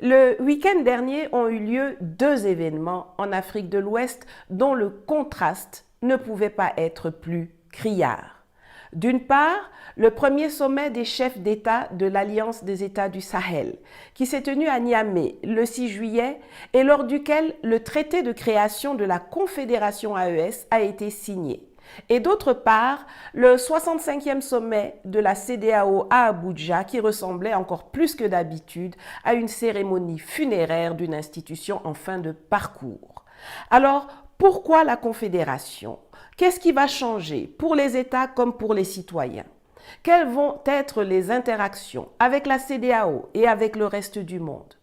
Le week-end dernier ont eu lieu deux événements en Afrique de l'Ouest dont le contraste ne pouvait pas être plus criard. D'une part, le premier sommet des chefs d'État de l'Alliance des États du Sahel, qui s'est tenu à Niamey le 6 juillet et lors duquel le traité de création de la Confédération AES a été signé. Et d'autre part, le 65e sommet de la CEDEAO à Abuja qui ressemblait encore plus que d'habitude à une cérémonie funéraire d'une institution en fin de parcours. Alors, pourquoi la Confédération? Qu'est-ce qui va changer pour les États comme pour les citoyens? Quelles vont être les interactions avec la CEDEAO et avec le reste du monde?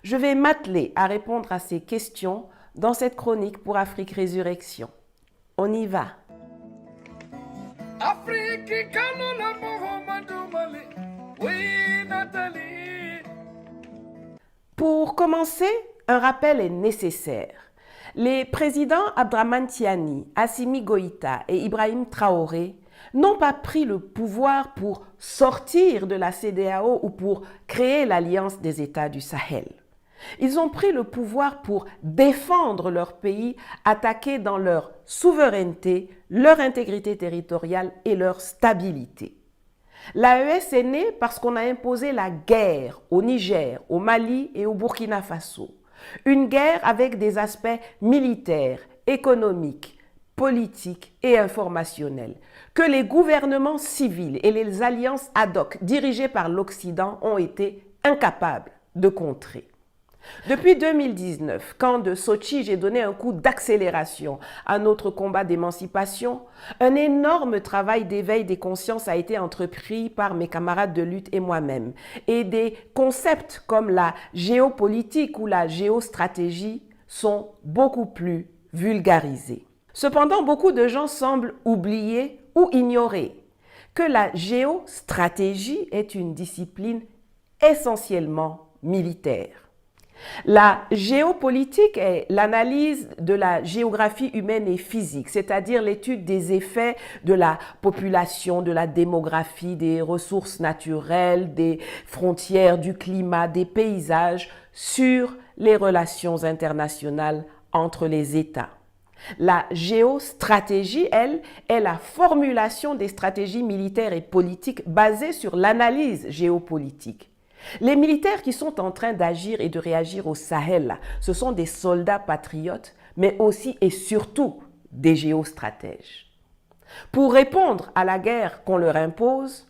Je vais m'atteler à répondre à ces questions dans cette chronique pour Afrique Résurrection. On y va! Pour commencer, un rappel est nécessaire. Les présidents Abdraman Tiani, Assimi Goïta et Ibrahim Traoré n'ont pas pris le pouvoir pour sortir de la CEDEAO ou pour créer l'Alliance des États du Sahel. Ils ont pris le pouvoir pour défendre leur pays, attaqué dans leur souveraineté, leur intégrité territoriale et leur stabilité. L'AES est née parce qu'on a imposé la guerre au Niger, au Mali et au Burkina Faso. Une guerre avec des aspects militaires, économiques, politiques et informationnels, que les gouvernements civils et les alliances ad hoc dirigées par l'Occident ont été incapables de contrer. Depuis 2019, quand de Sochi j'ai donné un coup d'accélération à notre combat d'émancipation, un énorme travail d'éveil des consciences a été entrepris par mes camarades de lutte et moi-même. Et des concepts comme la géopolitique ou la géostratégie sont beaucoup plus vulgarisés. Cependant, beaucoup de gens semblent oublier ou ignorer que la géostratégie est une discipline essentiellement militaire. La géopolitique est l'analyse de la géographie humaine et physique, c'est-à-dire l'étude des effets de la population, de la démographie, des ressources naturelles, des frontières, du climat, des paysages sur les relations internationales entre les États. La géostratégie, elle, est la formulation des stratégies militaires et politiques basées sur l'analyse géopolitique. Les militaires qui sont en train d'agir et de réagir au Sahel, ce sont des soldats patriotes, mais aussi et surtout des géostratèges. Pour répondre à la guerre qu'on leur impose,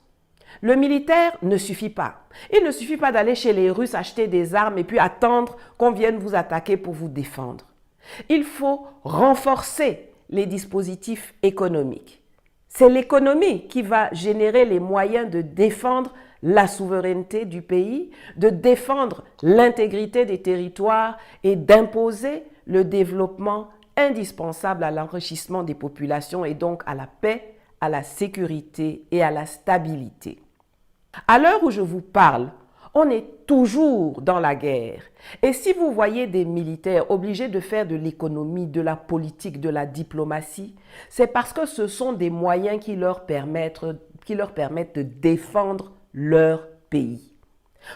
le militaire ne suffit pas. Il ne suffit pas d'aller chez les Russes acheter des armes et puis attendre qu'on vienne vous attaquer pour vous défendre. Il faut renforcer les dispositifs économiques. C'est l'économie qui va générer les moyens de défendre la souveraineté du pays, de défendre l'intégrité des territoires et d'imposer le développement indispensable à l'enrichissement des populations et donc à la paix, à la sécurité et à la stabilité. À l'heure où je vous parle, on est toujours dans la guerre. Et si vous voyez des militaires obligés de faire de l'économie, de la politique, de la diplomatie, c'est parce que ce sont des moyens qui leur permettent de défendre leur pays.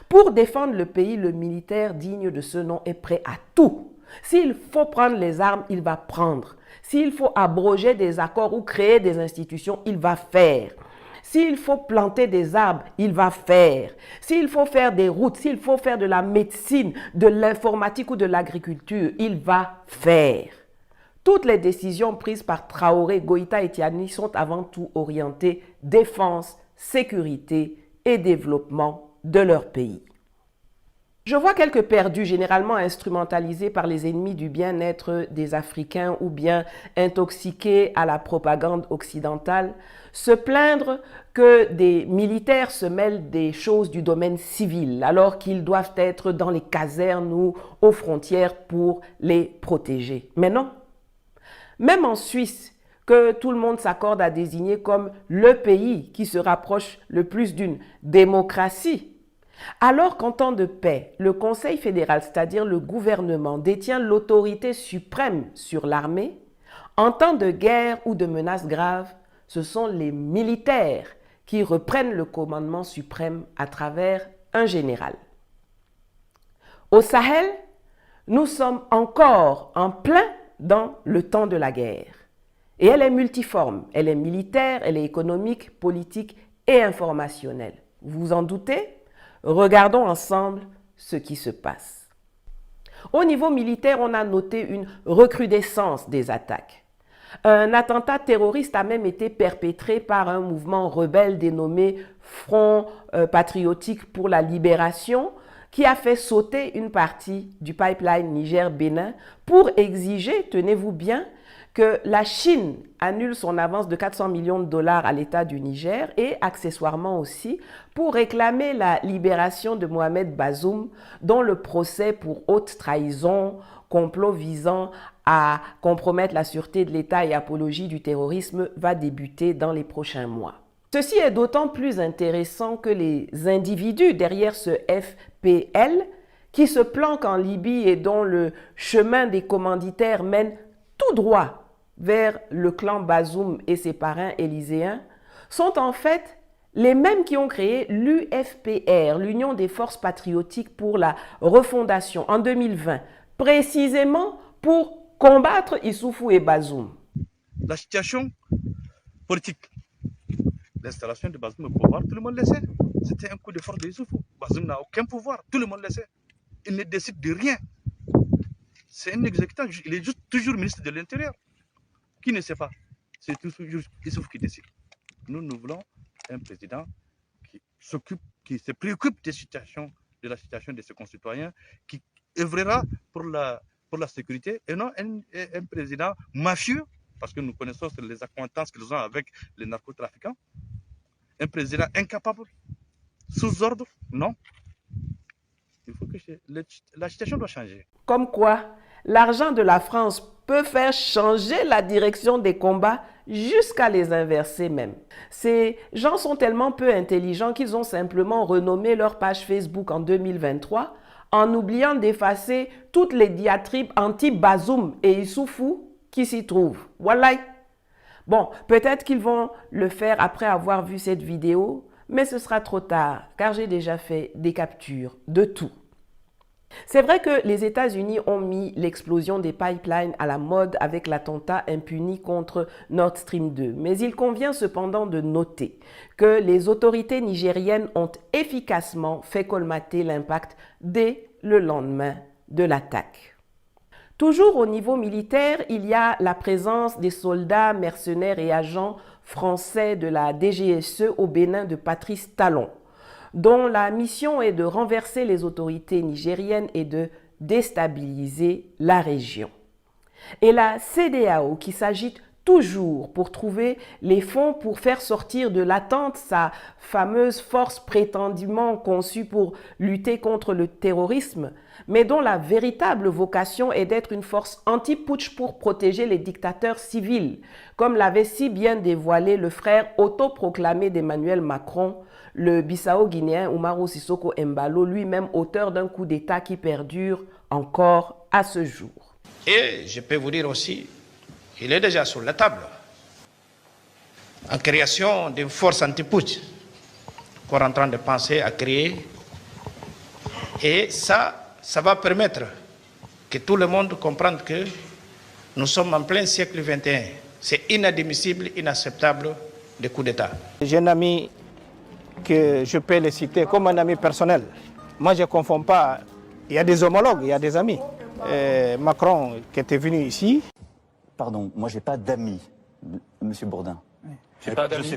Pour défendre le pays, le militaire digne de ce nom est prêt à tout. S'il faut prendre les armes, il va prendre. S'il faut abroger des accords ou créer des institutions, il va faire. S'il faut planter des arbres, il va faire. S'il faut faire des routes, s'il faut faire de la médecine, de l'informatique ou de l'agriculture, il va faire. Toutes les décisions prises par Traoré, Goïta et Tiani sont avant tout orientées défense, sécurité et développement de leur pays. Je vois quelques perdus, généralement instrumentalisés par les ennemis du bien-être des Africains ou bien intoxiqués à la propagande occidentale, se plaindre que des militaires se mêlent des choses du domaine civil alors qu'ils doivent être dans les casernes ou aux frontières pour les protéger. Mais non, même en Suisse, que tout le monde s'accorde à désigner comme le pays qui se rapproche le plus d'une démocratie. Alors qu'en temps de paix, le Conseil fédéral, c'est-à-dire le gouvernement, détient l'autorité suprême sur l'armée, en temps de guerre ou de menaces graves, ce sont les militaires qui reprennent le commandement suprême à travers un général. Au Sahel, nous sommes encore en plein dans le temps de la guerre. Et elle est multiforme, elle est militaire, elle est économique, politique et informationnelle. Vous vous en doutez? Regardons ensemble ce qui se passe. Au niveau militaire, on a noté une recrudescence des attaques. Un attentat terroriste a même été perpétré par un mouvement rebelle dénommé Front patriotique pour la libération, qui a fait sauter une partie du pipeline Niger-Bénin pour exiger, tenez-vous bien, que la Chine annule son avance de 400 millions de dollars à l'État du Niger et accessoirement aussi pour réclamer la libération de Mohamed Bazoum, dont le procès pour haute trahison, complot visant à compromettre la sûreté de l'État et apologie du terrorisme va débuter dans les prochains mois. Ceci est d'autant plus intéressant que les individus derrière ce FPL, qui se planquent en Libye et dont le chemin des commanditaires mène tout droit vers le clan Bazoum et ses parrains élyséens, sont en fait les mêmes qui ont créé l'UFPR, l'Union des forces patriotiques pour la refondation, en 2020, précisément pour combattre Issoufou et Bazoum. La situation politique, l'installation de Bazoum au pouvoir, tout le monde le sait. C'était un coup de force de Issoufou. Bazoum n'a aucun pouvoir, tout le monde le sait. Il ne décide de rien. C'est un exécutant, il est juste toujours ministre de l'Intérieur. Qui ne sait pas? C'est toujours Issoufou qui décide. Nous voulons un président qui se préoccupe de la situation de ses concitoyens, qui œuvrera pour la sécurité, et non un président mafieux, parce que nous connaissons les accointances qu'ils ont avec les narcotrafiquants. Un président incapable, sous ordre, non. Il faut que la situation doit changer. Comme quoi, l'argent de la France peut faire changer la direction des combats jusqu'à les inverser même. Ces gens sont tellement peu intelligents qu'ils ont simplement renommé leur page Facebook en 2023 en oubliant d'effacer toutes les diatribes anti-Bazoum et Issoufou qui s'y trouvent. Voilà. Bon, peut-être qu'ils vont le faire après avoir vu cette vidéo, mais ce sera trop tard car j'ai déjà fait des captures de tout. C'est vrai que les États-Unis ont mis l'explosion des pipelines à la mode avec l'attentat impuni contre Nord Stream 2. Mais il convient cependant de noter que les autorités nigériennes ont efficacement fait colmater l'impact dès le lendemain de l'attaque. Toujours au niveau militaire, il y a la présence des soldats, mercenaires et agents français de la DGSE au Bénin de Patrice Talon, dont la mission est de renverser les autorités nigériennes et de déstabiliser la région. Et la CEDEAO qui s'agite toujours pour trouver les fonds pour faire sortir de l'attente sa fameuse force prétendument conçue pour lutter contre le terrorisme, mais dont la véritable vocation est d'être une force anti-putsch pour protéger les dictateurs civils, comme l'avait si bien dévoilé le frère autoproclamé d'Emmanuel Macron, le Bissau-Guinéen Umaru Sissoko Embalo, lui-même auteur d'un coup d'État qui perdure encore à ce jour. Et je peux vous dire aussi, il est déjà sur la table, en création d'une force anti-putsch qu'on est en train de penser à créer. Et ça va permettre que tout le monde comprenne que nous sommes en plein siècle XXI. C'est inadmissible, inacceptable de coup d'État. J'ai un ami que je peux le citer comme un ami personnel. Moi, je ne confonds pas. Il y a des homologues, il y a des amis. Macron qui était venu ici. Pardon, moi j'ai pas d'amis, Monsieur Bourdin. J'ai pas d'amis.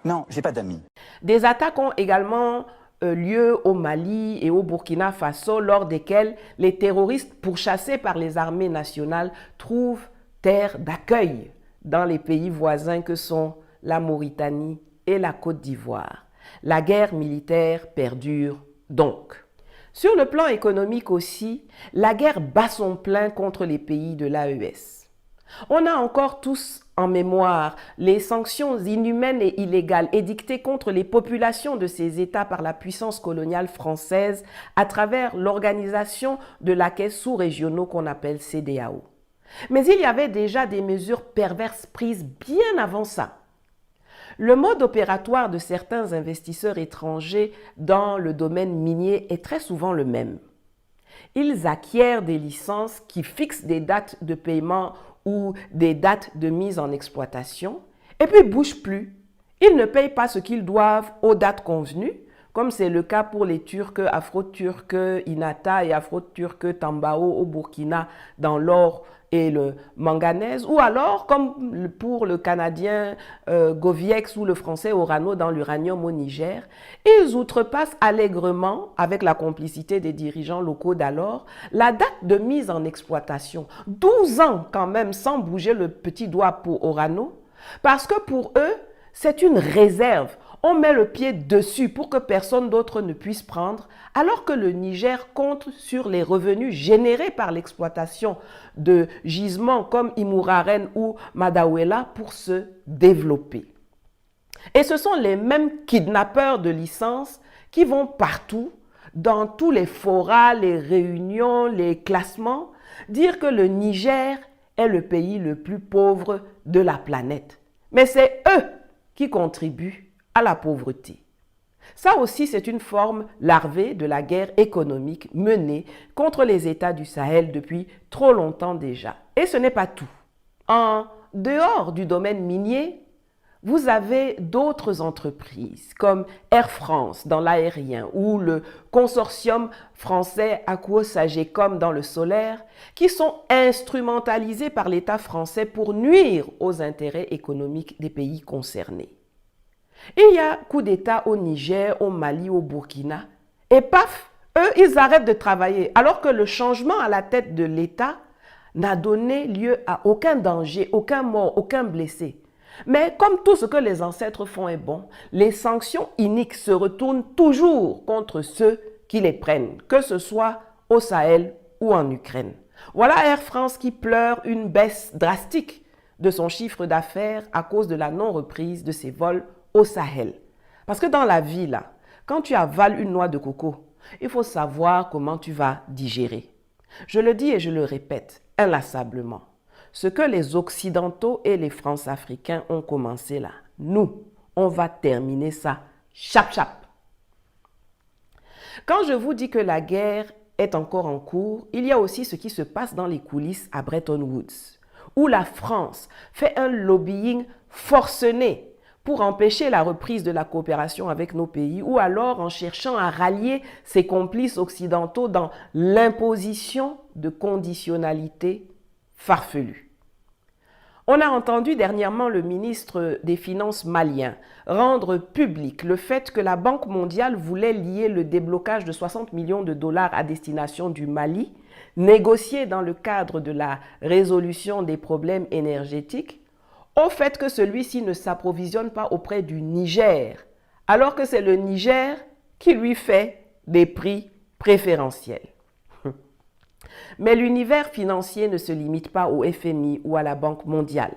Non, j'ai pas d'amis. Des attaques ont également lieu au Mali et au Burkina Faso, lors desquelles les terroristes pourchassés par les armées nationales trouvent terre d'accueil dans les pays voisins que sont la Mauritanie et la Côte d'Ivoire. La guerre militaire perdure donc. Sur le plan économique aussi, la guerre bat son plein contre les pays de l'AES. On a encore tous en mémoire les sanctions inhumaines et illégales édictées contre les populations de ces États par la puissance coloniale française à travers l'organisation de la caisse sous-régionaux qu'on appelle CEDEAO. Mais il y avait déjà des mesures perverses prises bien avant ça. Le mode opératoire de certains investisseurs étrangers dans le domaine minier est très souvent le même. Ils acquièrent des licences qui fixent des dates de paiement ou des dates de mise en exploitation et puis ne bougent plus. Ils ne payent pas ce qu'ils doivent aux dates convenues, comme c'est le cas pour les Turcs Afro-Turcs Inata et Afro-Turcs Tambao au Burkina dans l'or et le manganèse, ou alors comme pour le Canadien Goviex ou le Français Orano dans l'uranium au Niger. Ils outrepassent allègrement, avec la complicité des dirigeants locaux d'alors, la date de mise en exploitation. 12 ans quand même sans bouger le petit doigt pour Orano, parce que pour eux, c'est une réserve. On met le pied dessus pour que personne d'autre ne puisse prendre, alors que le Niger compte sur les revenus générés par l'exploitation de gisements comme Imouraren ou Madawela pour se développer. Et ce sont les mêmes kidnappeurs de licences qui vont partout, dans tous les forats, les réunions, les classements, dire que le Niger est le pays le plus pauvre de la planète. Mais c'est eux qui contribuent à la pauvreté. Ça aussi, c'est une forme larvée de la guerre économique menée contre les États du Sahel depuis trop longtemps déjà. Et ce n'est pas tout. En dehors du domaine minier, vous avez d'autres entreprises comme Air France dans l'aérien ou le consortium français Akuo-Sagecom dans le solaire qui sont instrumentalisés par l'État français pour nuire aux intérêts économiques des pays concernés. Il y a coup d'État au Niger, au Mali, au Burkina, et paf, eux, ils arrêtent de travailler, alors que le changement à la tête de l'État n'a donné lieu à aucun danger, aucun mort, aucun blessé. Mais comme tout ce que les ancêtres font est bon, les sanctions iniques se retournent toujours contre ceux qui les prennent, que ce soit au Sahel ou en Ukraine. Voilà Air France qui pleure une baisse drastique de son chiffre d'affaires à cause de la non-reprise de ses vols au Sahel. Parce que dans la vie, là, quand tu avales une noix de coco, il faut savoir comment tu vas digérer. Je le dis et je le répète inlassablement. Ce que les Occidentaux et les France-Africains ont commencé là, nous, on va terminer ça chap-chap. Quand je vous dis que la guerre est encore en cours, il y a aussi ce qui se passe dans les coulisses à Bretton Woods, où la France fait un lobbying forcené pour empêcher la reprise de la coopération avec nos pays ou alors en cherchant à rallier ses complices occidentaux dans l'imposition de conditionnalités farfelues. On a entendu dernièrement le ministre des Finances malien rendre public le fait que la Banque mondiale voulait lier le déblocage de 60 millions de dollars à destination du Mali, négocié dans le cadre de la résolution des problèmes énergétiques, au fait que celui-ci ne s'approvisionne pas auprès du Niger, alors que c'est le Niger qui lui fait des prix préférentiels. Mais l'univers financier ne se limite pas au FMI ou à la Banque mondiale.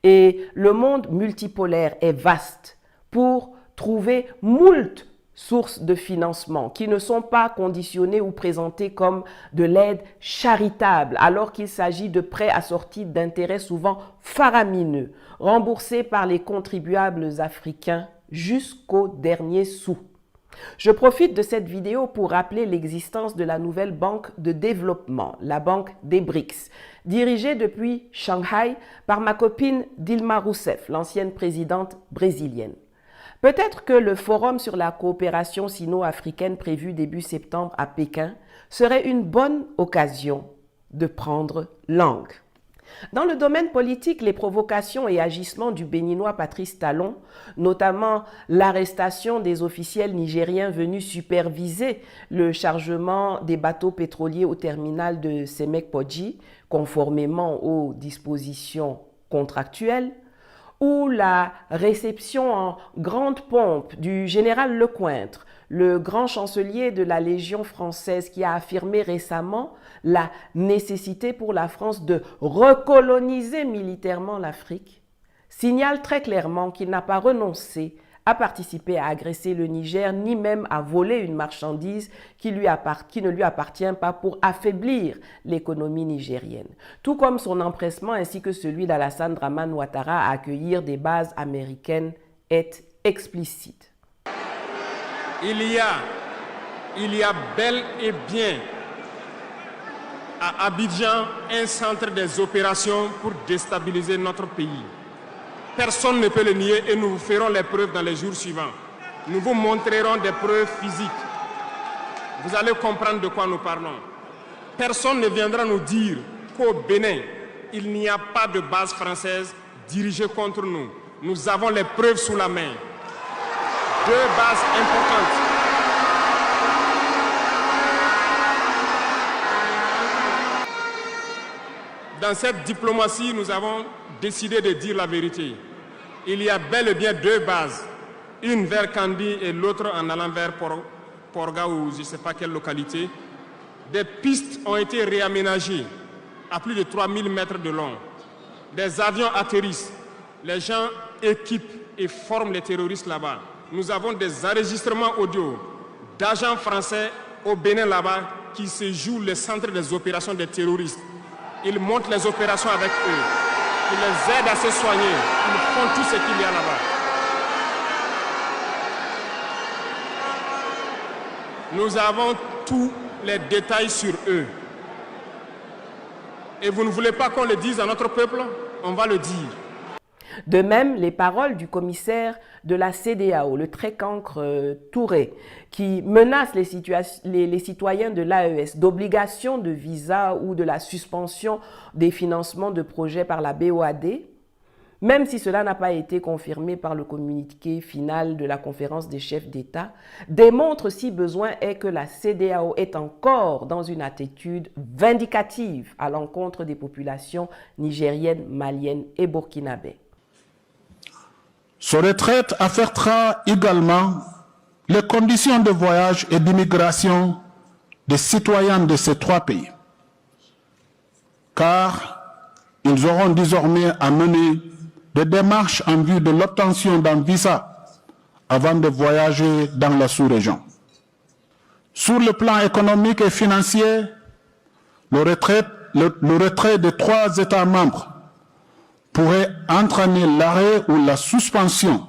Et le monde multipolaire est vaste pour trouver moult sources de financement qui ne sont pas conditionnées ou présentées comme de l'aide charitable, alors qu'il s'agit de prêts assortis d'intérêts souvent faramineux, remboursés par les contribuables africains jusqu'au dernier sou. Je profite de cette vidéo pour rappeler l'existence de la nouvelle banque de développement, la banque des BRICS, dirigée depuis Shanghai par ma copine Dilma Rousseff, l'ancienne présidente brésilienne. Peut-être que le forum sur la coopération sino-africaine prévu début septembre à Pékin serait une bonne occasion de prendre langue. Dans le domaine politique, les provocations et agissements du Béninois Patrice Talon, notamment l'arrestation des officiels nigériens venus superviser le chargement des bateaux pétroliers au terminal de Semek-Podji, conformément aux dispositions contractuelles, ou la réception en grande pompe du général Lecointre, le grand chancelier de la Légion française qui a affirmé récemment la nécessité pour la France de recoloniser militairement l'Afrique, signale très clairement qu'il n'a pas renoncé à participer à agresser le Niger, ni même à voler une marchandise qui ne lui appartient pas pour affaiblir l'économie nigérienne. Tout comme son empressement ainsi que celui d'Alassane Dramane Ouattara à accueillir des bases américaines est explicite. Il y a bel et bien à Abidjan un centre des opérations pour déstabiliser notre pays. Personne ne peut le nier et nous vous ferons les preuves dans les jours suivants. Nous vous montrerons des preuves physiques. Vous allez comprendre de quoi nous parlons. Personne ne viendra nous dire qu'au Bénin, il n'y a pas de base française dirigée contre nous. Nous avons les preuves sous la main. 2 bases importantes. Dans cette diplomatie, nous avons décidé de dire la vérité. Il y a bel et bien 2 bases, une vers Kandi et l'autre en allant vers Porga ou je ne sais pas quelle localité. Des pistes ont été réaménagées à plus de 3000 mètres de long. Des avions atterrissent, les gens équipent et forment les terroristes là-bas. Nous avons des enregistrements audio d'agents français au Bénin là-bas qui se jouent le centre des opérations des terroristes. Ils montent les opérations avec eux. Ils les aident à se soigner. Ils font tout ce qu'il y a là-bas. Nous avons tous les détails sur eux. Et vous ne voulez pas qu'on le dise à notre peuple? On va le dire. De même, les paroles du commissaire de la CEDEAO, le très cancre Touré, qui menace les citoyens de l'AES d'obligation de visa ou de la suspension des financements de projets par la BOAD, même si cela n'a pas été confirmé par le communiqué final de la conférence des chefs d'État, démontre si besoin est que la CEDEAO est encore dans une attitude vindicative à l'encontre des populations nigériennes, maliennes et burkinabées. Ce retrait affectera également les conditions de voyage et d'immigration des citoyens de ces 3 pays, car ils auront désormais à mener des démarches en vue de l'obtention d'un visa avant de voyager dans la sous-région. Sur le plan économique et financier, le retrait de 3 États membres pourrait entraîner l'arrêt ou la suspension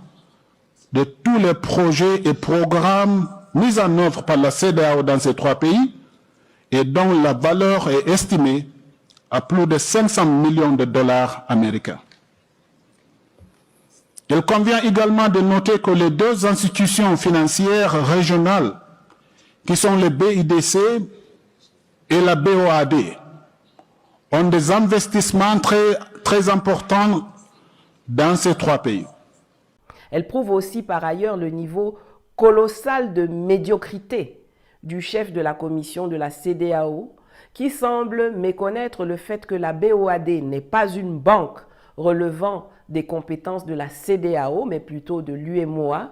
de tous les projets et programmes mis en œuvre par la CEDEAO dans ces 3 pays et dont la valeur est estimée à plus de 500 millions de dollars américains. Il convient également de noter que les 2 institutions financières régionales, qui sont le BIDC et la BOAD, ont des investissements très importants dans ces 3 pays. Elle prouve aussi par ailleurs le niveau colossal de médiocrité du chef de la commission de la CEDEAO, qui semble méconnaître le fait que la BOAD n'est pas une banque relevant des compétences de la CEDEAO, mais plutôt de l'UEMOA,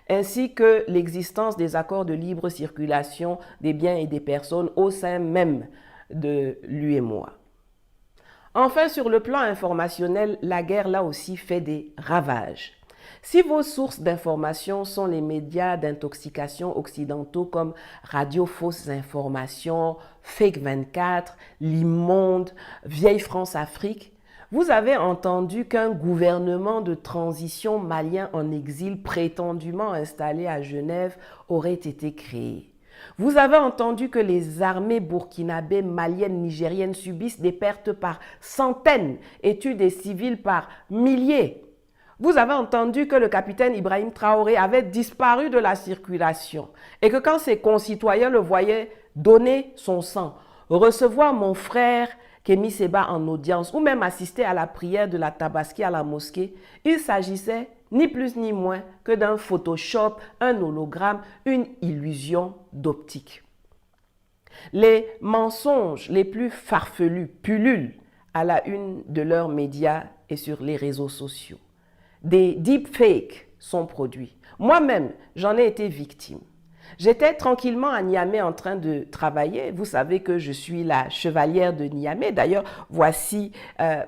ainsi que l'existence des accords de libre circulation des biens et des personnes au sein même de l'UEMOA. Enfin, sur le plan informationnel, la guerre là aussi fait des ravages. Si vos sources d'information sont les médias d'intoxication occidentaux comme Radio Fausses Informations, Fake 24, L'Immonde, Vieille France Afrique, vous avez entendu qu'un gouvernement de transition malien en exil prétendument installé à Genève aurait été créé. Vous avez entendu que les armées burkinabées, maliennes, nigériennes subissent des pertes par centaines et tuent des civils par milliers. Vous avez entendu que le capitaine Ibrahim Traoré avait disparu de la circulation et que quand ses concitoyens le voyaient donner son sang, recevoir mon frère Kémy Séba en audience ou même assister à la prière de la Tabaski à la mosquée, il s'agissait ni plus ni moins que d'un Photoshop, un hologramme, une illusion d'optique. Les mensonges les plus farfelus pullulent à la une de leurs médias et sur les réseaux sociaux. Des deepfakes sont produits. Moi-même, j'en ai été victime. J'étais tranquillement à Niamey en train de travailler. Vous savez que je suis la chevalière de Niamey. D'ailleurs, voici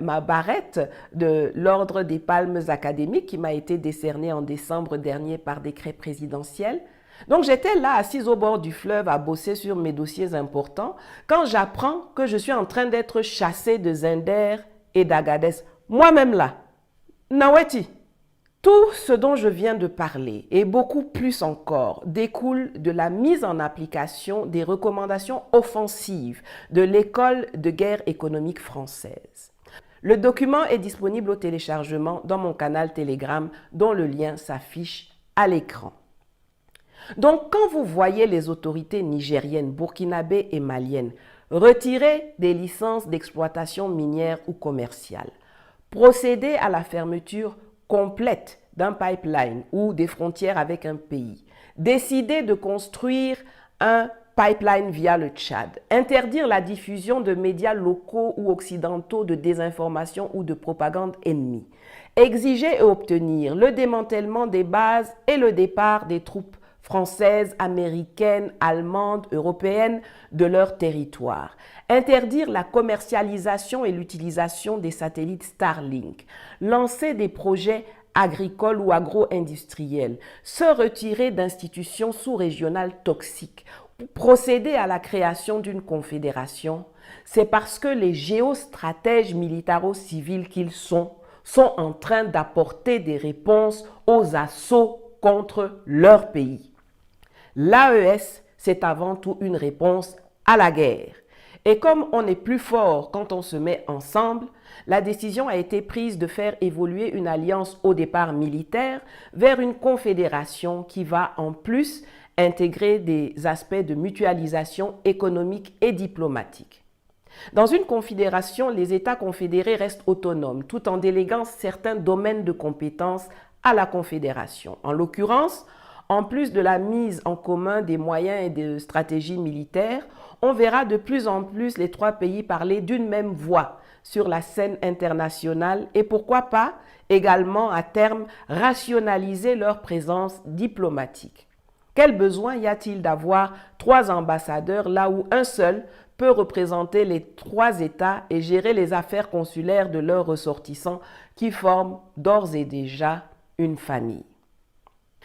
ma barrette de l'Ordre des Palmes académiques qui m'a été décernée en décembre dernier par décret présidentiel. Donc, j'étais là, assise au bord du fleuve, à bosser sur mes dossiers importants, quand j'apprends que je suis en train d'être chassée de Zinder et d'Agadez. Moi-même là. Naweti. Tout ce dont je viens de parler et beaucoup plus encore découle de la mise en application des recommandations offensives de l'école de guerre économique française. Le document est disponible au téléchargement dans mon canal Telegram dont le lien s'affiche à l'écran. Donc quand vous voyez les autorités nigériennes, burkinabées et maliennes retirer des licences d'exploitation minière ou commerciale, procéder à la fermeture complète d'un pipeline ou des frontières avec un pays, décider de construire un pipeline via le Tchad, interdire la diffusion de médias locaux ou occidentaux de désinformation ou de propagande ennemie, exiger et obtenir le démantèlement des bases et le départ des troupes françaises, américaines, allemandes, européennes de leur territoire. Interdire la commercialisation et l'utilisation des satellites Starlink. Lancer des projets agricoles ou agro-industriels. Se retirer d'institutions sous-régionales toxiques. Procéder à la création d'une confédération. C'est parce que les géostratèges militaro-civils qu'ils sont en train d'apporter des réponses aux assauts contre leur pays. L'AES, c'est avant tout une réponse à la guerre. Et comme on est plus fort quand on se met ensemble, la décision a été prise de faire évoluer une alliance au départ militaire vers une confédération qui va en plus intégrer des aspects de mutualisation économique et diplomatique. Dans une confédération, les États confédérés restent autonomes tout en déléguant certains domaines de compétences à la confédération. En l'occurrence, en plus de la mise en commun des moyens et de stratégies militaires, on verra de plus en plus les trois pays parler d'une même voix sur la scène internationale et pourquoi pas également à terme rationaliser leur présence diplomatique. Quel besoin y a-t-il d'avoir 3 ambassadeurs là où un seul peut représenter les 3 États et gérer les affaires consulaires de leurs ressortissants qui forment d'ores et déjà une famille?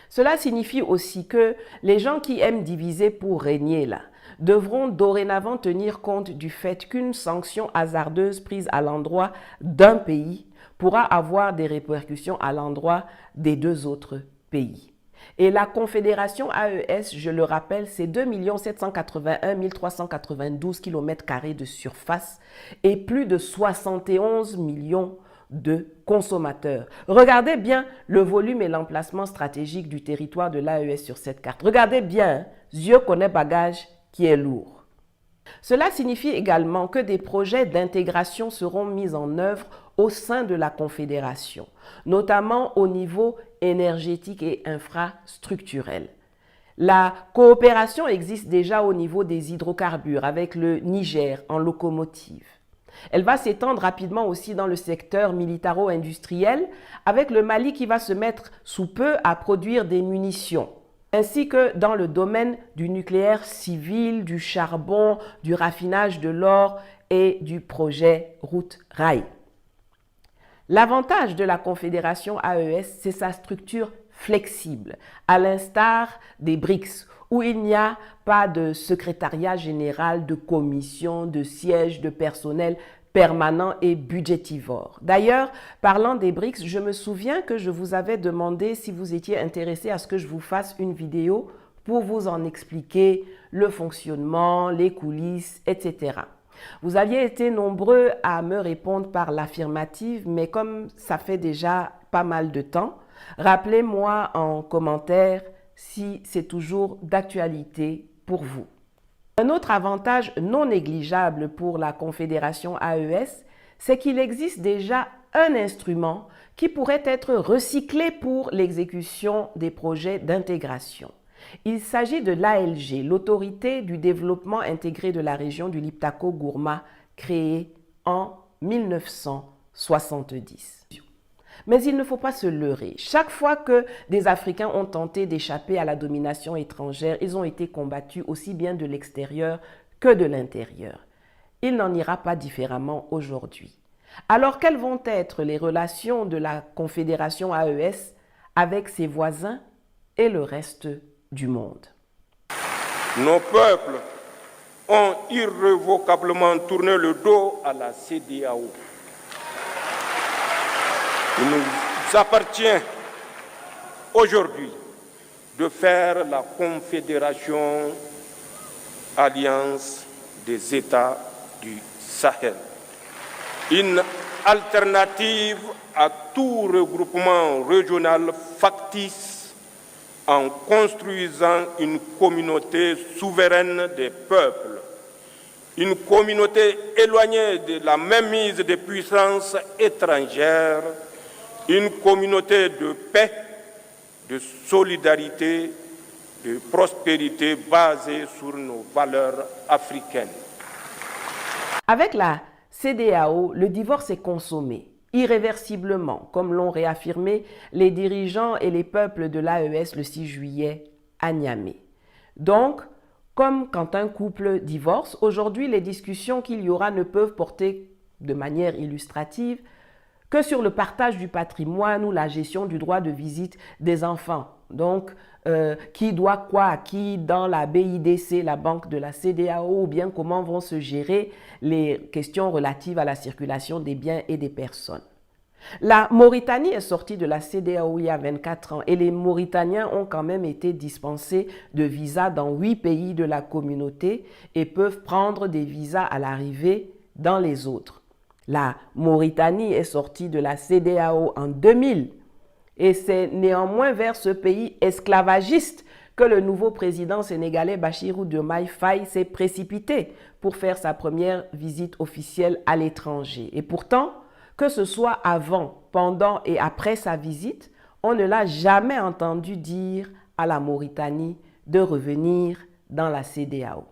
Cela signifie aussi que les gens qui aiment diviser pour régner là devront dorénavant tenir compte du fait qu'une sanction hasardeuse prise à l'endroit d'un pays pourra avoir des répercussions à l'endroit des 2 autres pays. Et la Confédération AES, je le rappelle, c'est 2 781 392 km² de surface et plus de 71 millions de consommateurs. Regardez bien le volume et l'emplacement stratégique du territoire de l'AES sur cette carte. Regardez bien, Dieu connaît bagage qui est lourd. Cela signifie également que des projets d'intégration seront mis en œuvre au sein de la Confédération, notamment au niveau énergétique et infrastructurel. La coopération existe déjà au niveau des hydrocarbures avec le Niger en locomotive. Elle va s'étendre rapidement aussi dans le secteur militaro-industriel avec le Mali qui va se mettre sous peu à produire des munitions, ainsi que dans le domaine du nucléaire civil, du charbon, du raffinage de l'or et du projet Route-Rail. L'avantage de la Confédération AES, c'est sa structure flexible, à l'instar des BRICS, où il n'y a pas de secrétariat général, de commission, de siège, de personnel permanent et budgétivore. D'ailleurs, parlant des BRICS, je me souviens que je vous avais demandé si vous étiez intéressé à ce que je vous fasse une vidéo pour vous en expliquer le fonctionnement, les coulisses, etc. Vous aviez été nombreux à me répondre par l'affirmative, mais comme ça fait déjà pas mal de temps, rappelez-moi en commentaire si c'est toujours d'actualité pour vous. Un autre avantage non négligeable pour la Confédération AES, c'est qu'il existe déjà un instrument qui pourrait être recyclé pour l'exécution des projets d'intégration. Il s'agit de l'ALG, l'Autorité du développement intégré de la région du Liptako-Gourma, créée en 1970. Mais il ne faut pas se leurrer. Chaque fois que des Africains ont tenté d'échapper à la domination étrangère, ils ont été combattus aussi bien de l'extérieur que de l'intérieur. Il n'en ira pas différemment aujourd'hui. Alors, quelles vont être les relations de la Confédération AES avec ses voisins et le reste du monde? Nos peuples ont irrévocablement tourné le dos à la CEDEAO. Il nous appartient aujourd'hui de faire la Confédération Alliance des États du Sahel. Une alternative à tout regroupement régional factice en construisant une communauté souveraine des peuples, une communauté éloignée de la mainmise des puissances étrangères, une communauté de paix, de solidarité, de prospérité basée sur nos valeurs africaines. Avec la CEDEAO, le divorce est consommé, irréversiblement, comme l'ont réaffirmé les dirigeants et les peuples de l'AES le 6 juillet à Niamey. Donc, comme quand un couple divorce, aujourd'hui, les discussions qu'il y aura ne peuvent porter de manière illustrative que sur le partage du patrimoine ou la gestion du droit de visite des enfants. Donc, qui doit quoi à qui dans la BIDC, la banque de la CEDEAO, ou bien comment vont se gérer les questions relatives à la circulation des biens et des personnes. La Mauritanie est sortie de la CEDEAO il y a 24 ans et les Mauritaniens ont quand même été dispensés de visas dans 8 pays de la communauté et peuvent prendre des visas à l'arrivée dans les autres. La Mauritanie est sortie de la CEDEAO en 2000 et c'est néanmoins vers ce pays esclavagiste que le nouveau président sénégalais Bassirou Diomaye Faye s'est précipité pour faire sa première visite officielle à l'étranger. Et pourtant, que ce soit avant, pendant et après sa visite, on ne l'a jamais entendu dire à la Mauritanie de revenir dans la CEDEAO.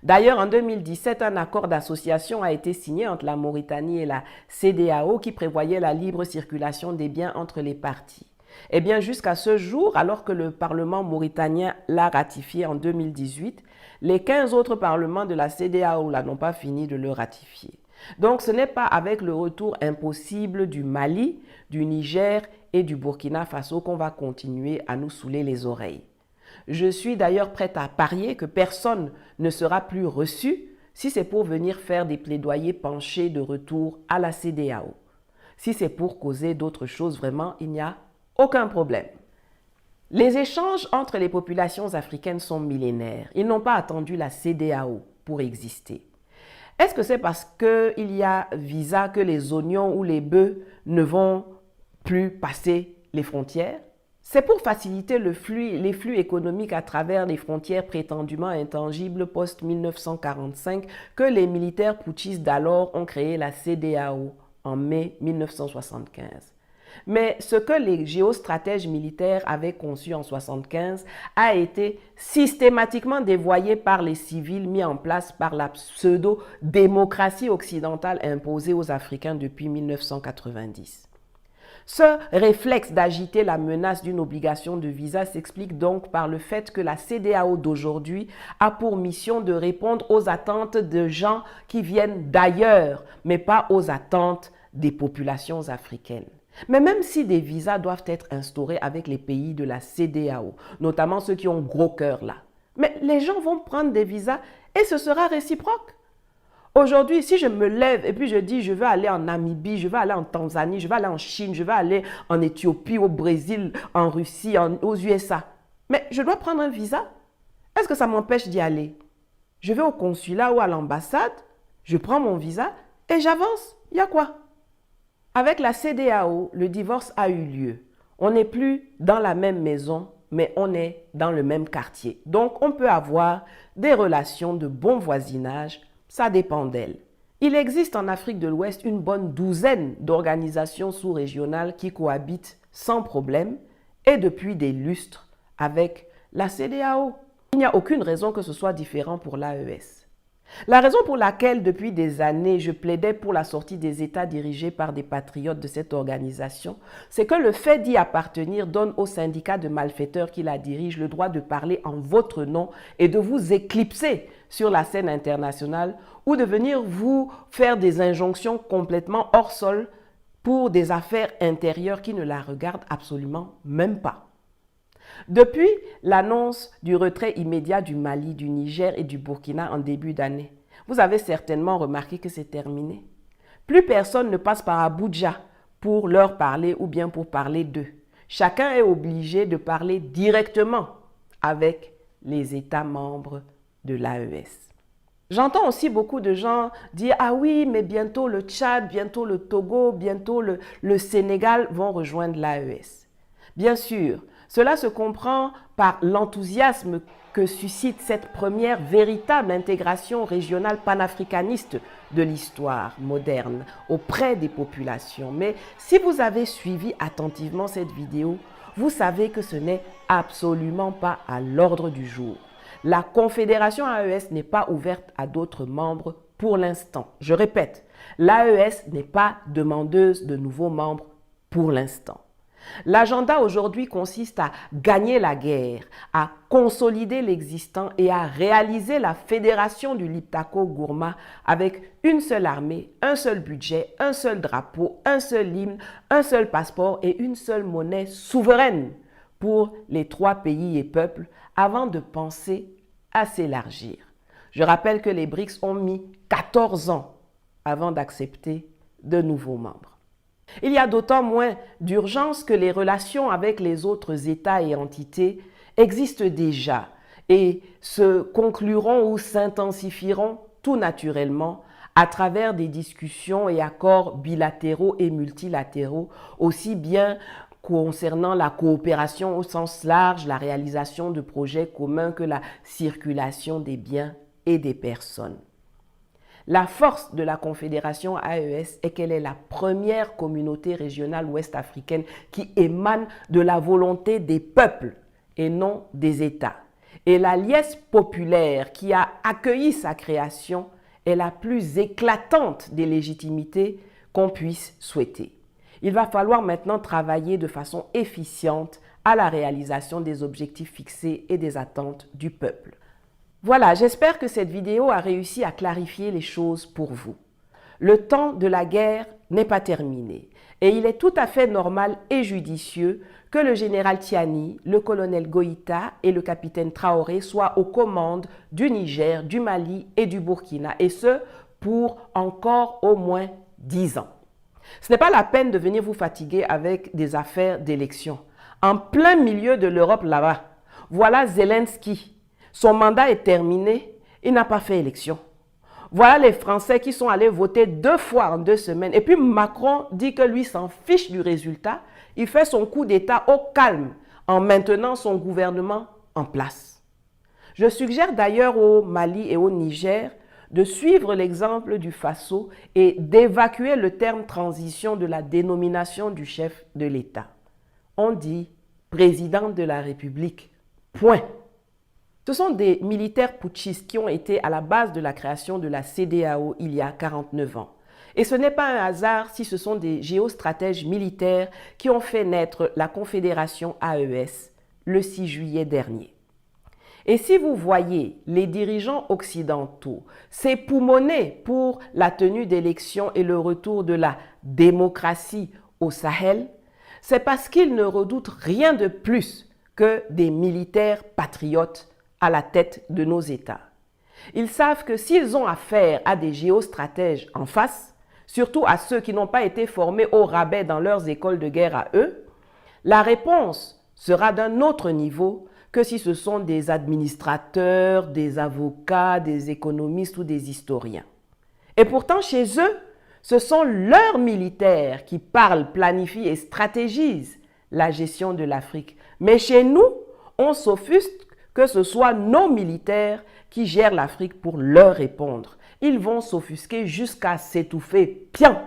D'ailleurs, en 2017, un accord d'association a été signé entre la Mauritanie et la CEDEAO qui prévoyait la libre circulation des biens entre les parties. Eh bien, jusqu'à ce jour, alors que le Parlement mauritanien l'a ratifié en 2018, les 15 autres parlements de la CEDEAO n'ont pas fini de le ratifier. Donc, ce n'est pas avec le retour impossible du Mali, du Niger et du Burkina Faso qu'on va continuer à nous saouler les oreilles. Je suis d'ailleurs prête à parier que personne ne sera plus reçu si c'est pour venir faire des plaidoyers penchés de retour à la CEDEAO. Si c'est pour causer d'autres choses, vraiment, il n'y a aucun problème. Les échanges entre les populations africaines sont millénaires. Ils n'ont pas attendu la CEDEAO pour exister. Est-ce que c'est parce qu'il y a visa que les oignons ou les bœufs ne vont plus passer les frontières? C'est pour faciliter les flux économiques à travers les frontières prétendument intangibles post-1945 que les militaires putschistes d'alors ont créé la CEDEAO en mai 1975. Mais ce que les géostratèges militaires avaient conçu en 1975 a été systématiquement dévoyé par les civils mis en place par la pseudo-démocratie occidentale imposée aux Africains depuis 1990. Ce réflexe d'agiter la menace d'une obligation de visa s'explique donc par le fait que la CEDEAO d'aujourd'hui a pour mission de répondre aux attentes de gens qui viennent d'ailleurs, mais pas aux attentes des populations africaines. Mais même si des visas doivent être instaurés avec les pays de la CEDEAO, notamment ceux qui ont gros cœur là, mais les gens vont prendre des visas et ce sera réciproque. Aujourd'hui, si je me lève et puis je dis je veux aller en Namibie, je veux aller en Tanzanie, je veux aller en Chine, je veux aller en Éthiopie, au Brésil, en Russie, aux USA, mais je dois prendre un visa. Est-ce que ça m'empêche d'y aller? Je vais au consulat ou à l'ambassade, je prends mon visa et j'avance. Il y a quoi? Avec la CEDEAO, le divorce a eu lieu. On n'est plus dans la même maison, mais on est dans le même quartier. Donc, on peut avoir des relations de bon voisinage. Ça dépend d'elle. Il existe en Afrique de l'Ouest une bonne douzaine d'organisations sous-régionales qui cohabitent sans problème et depuis des lustres avec la CEDEAO. Il n'y a aucune raison que ce soit différent pour l'AES. La raison pour laquelle, depuis des années, je plaidais pour la sortie des États dirigés par des patriotes de cette organisation, c'est que le fait d'y appartenir donne aux syndicats de malfaiteurs qui la dirigent le droit de parler en votre nom et de vous éclipser sur la scène internationale ou de venir vous faire des injonctions complètement hors sol pour des affaires intérieures qui ne la regardent absolument même pas. Depuis l'annonce du retrait immédiat du Mali, du Niger et du Burkina en début d'année, vous avez certainement remarqué que c'est terminé. Plus personne ne passe par Abuja pour leur parler ou bien pour parler d'eux. chacun est obligé de parler directement avec les États membres de l'AES. J'entends aussi beaucoup de gens dire « Ah oui, mais bientôt le Tchad, bientôt le Togo, bientôt le Sénégal vont rejoindre l'AES. » Bien sûr, cela se comprend par l'enthousiasme que suscite cette première véritable intégration régionale panafricaniste de l'histoire moderne auprès des populations. Mais si vous avez suivi attentivement cette vidéo, vous savez que ce n'est absolument pas à l'ordre du jour. La Confédération AES n'est pas ouverte à d'autres membres pour l'instant. Je répète, l'AES n'est pas demandeuse de nouveaux membres pour l'instant. L'agenda aujourd'hui consiste à gagner la guerre, à consolider l'existant et à réaliser la fédération du Liptako-Gourma avec une seule armée, un seul budget, un seul drapeau, un seul hymne, un seul passeport et une seule monnaie souveraine pour les 3 pays et peuples avant de penser à s'élargir. Je rappelle que les BRICS ont mis 14 ans avant d'accepter de nouveaux membres. Il y a d'autant moins d'urgence que les relations avec les autres États et entités existent déjà et se concluront ou s'intensifieront tout naturellement à travers des discussions et accords bilatéraux et multilatéraux, aussi bien concernant la coopération au sens large, la réalisation de projets communs que la circulation des biens et des personnes. La force de la Confédération AES est qu'elle est la première communauté régionale ouest-africaine qui émane de la volonté des peuples et non des États. Et la liesse populaire qui a accueilli sa création est la plus éclatante des légitimités qu'on puisse souhaiter. Il va falloir maintenant travailler de façon efficiente à la réalisation des objectifs fixés et des attentes du peuple. Voilà, j'espère que cette vidéo a réussi à clarifier les choses pour vous. Le temps de la guerre n'est pas terminé et il est tout à fait normal et judicieux que le général Tiani, le colonel Goïta et le capitaine Traoré soient aux commandes du Niger, du Mali et du Burkina, et ce pour encore au moins 10 ans. Ce n'est pas la peine de venir vous fatiguer avec des affaires d'élection. En plein milieu de l'Europe là-bas, voilà Zelensky. Son mandat est terminé, il n'a pas fait élection. Voilà les Français qui sont allés voter 2 fois en 2 semaines. Et puis Macron dit que lui s'en fiche du résultat. Il fait son coup d'État au calme en maintenant son gouvernement en place. Je suggère d'ailleurs au Mali et au Niger de suivre l'exemple du Faso et d'évacuer le terme transition de la dénomination du chef de l'État. On dit président de la République. Point. Ce sont des militaires putschistes qui ont été à la base de la création de la CEDEAO il y a 49 ans. Et ce n'est pas un hasard si ce sont des géostratèges militaires qui ont fait naître la Confédération AES le 6 juillet dernier. Et si vous voyez les dirigeants occidentaux s'époumoner pour la tenue d'élections et le retour de la démocratie au Sahel, c'est parce qu'ils ne redoutent rien de plus que des militaires patriotes à la tête de nos États. Ils savent que s'ils ont affaire à des géostratèges en face, surtout à ceux qui n'ont pas été formés au rabais dans leurs écoles de guerre à eux, la réponse sera d'un autre niveau que si ce sont des administrateurs, des avocats, des économistes ou des historiens. Et pourtant, chez eux, ce sont leurs militaires qui parlent, planifient et stratégisent la gestion de l'Afrique. Mais chez nous, on s'offusque que ce soit nos militaires qui gèrent l'Afrique pour leur répondre. Ils vont s'offusquer jusqu'à s'étouffer. Pian!